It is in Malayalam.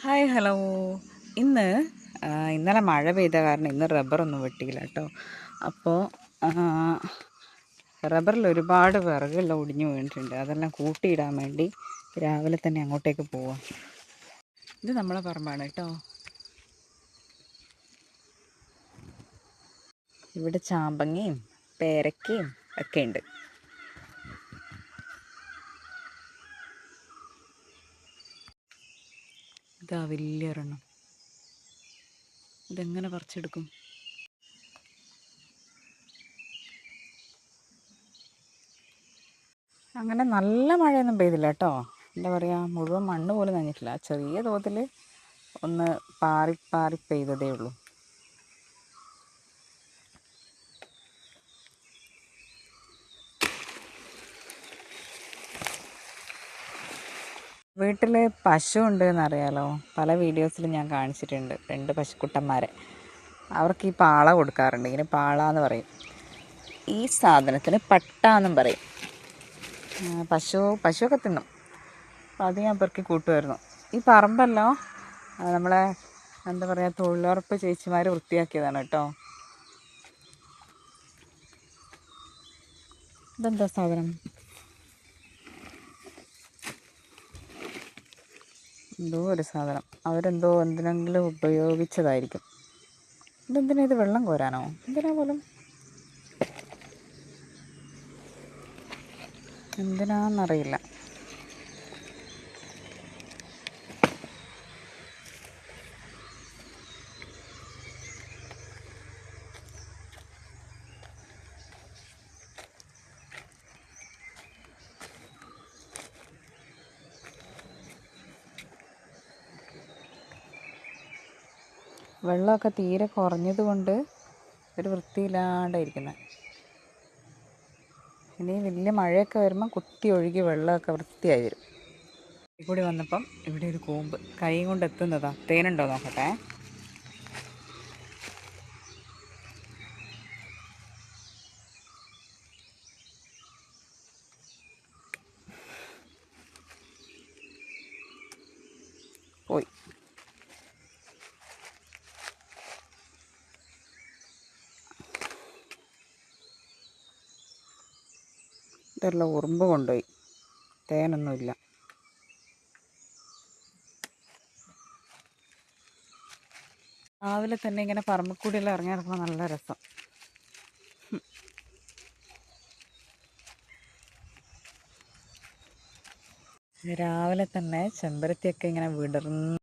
Hi hello. ഇന്ന് ഇന്നലെ മഴ പെയ്ത കാരണം ഇന്ന് റബ്ബറൊന്നും വെട്ടിയില്ല കേട്ടോ. അപ്പോൾ റബ്ബറിൽ ഒരുപാട് വിറകെല്ലാം ഒടിഞ്ഞു വീണിട്ടുണ്ട്. അതെല്ലാം കൂട്ടിയിടാൻ വേണ്ടി രാവിലെ തന്നെ അങ്ങോട്ടേക്ക് പോവാം. ഇത് നമ്മളെ പറമ്പാണ് കേട്ടോ. ഇവിടെ ചാമ്പങ്ങയും പേരക്കയും ഒക്കെ ഉണ്ട്. ഇതാ വലിയൊരെണ്ണം. ഇതെങ്ങനെ പറിച്ചെടുക്കും? അങ്ങനെ നല്ല മഴയൊന്നും പെയ്തില്ല കേട്ടോ. എന്താ പറയുക, മുഴുവൻ മണ്ണ് പോലും നനഞ്ഞിട്ടില്ല. ചെറിയ തോതിൽ ഒന്ന് പാറി പാറി പെയ്തതേ ഉള്ളൂ. വീട്ടിൽ പശു ഉണ്ട് എന്നറിയാലോ. പല വീഡിയോസിലും ഞാൻ കാണിച്ചിട്ടുണ്ട് 2 പശുക്കുട്ടന്മാരെ. അവർക്ക് ഈ പാള കൊടുക്കാറുണ്ട്. ഇങ്ങനെ പാള എന്ന് പറയും. ഈ സാധനത്തിന് പട്ട എന്നും പറയും. പശുവൊക്കെ തിന്നും. അപ്പോൾ അത് ഞാൻ പെറുക്കി കൂട്ടുമായിരുന്നു. ഈ പറമ്പല്ലോ നമ്മളെ എന്താ പറയുക, തൊഴിലുറപ്പ് ചേച്ചിമാർ വൃത്തിയാക്കിയതാണ് കേട്ടോ. ഇതെന്താ സാധനം? എന്തോ ഒരു സാധനം. അവരെന്തോ എന്തിനെങ്കിലും ഉപയോഗിച്ചതായിരിക്കും. ഇതെന്തിനാ? ഇത് വെള്ളം കോരാനോ? എന്തിനാ പോലും? എന്തിനാന്നറിയില്ല. വെള്ളമൊക്കെ തീരെ കുറഞ്ഞത് കൊണ്ട് ഒരു വൃത്തിയില്ലാണ്ടായിരിക്കുന്നത്. ഇനി വലിയ മഴയൊക്കെ വരുമ്പം കുത്തി ഒഴുകി വെള്ളമൊക്കെ വൃത്തിയായി വരും. കൂടി വന്നപ്പം ഇവിടെ ഒരു കൂമ്പ് കൈ കൊണ്ട് എത്തുന്നതാ. തേനുണ്ടോ നോക്കട്ടെ. പോയി. ഇതെല്ലാം ഉറുമ്പ് കൊണ്ടുപോയി. തേനൊന്നുമില്ല. രാവിലെ തന്നെ ഇങ്ങനെ പറമ്പിക്കൂടിയെല്ലാം ഇറങ്ങി നടക്കുമ്പോൾ നല്ല രസം. രാവിലെ തന്നെ ചെമ്പരത്തിയൊക്കെ ഇങ്ങനെ വിടർന്ന്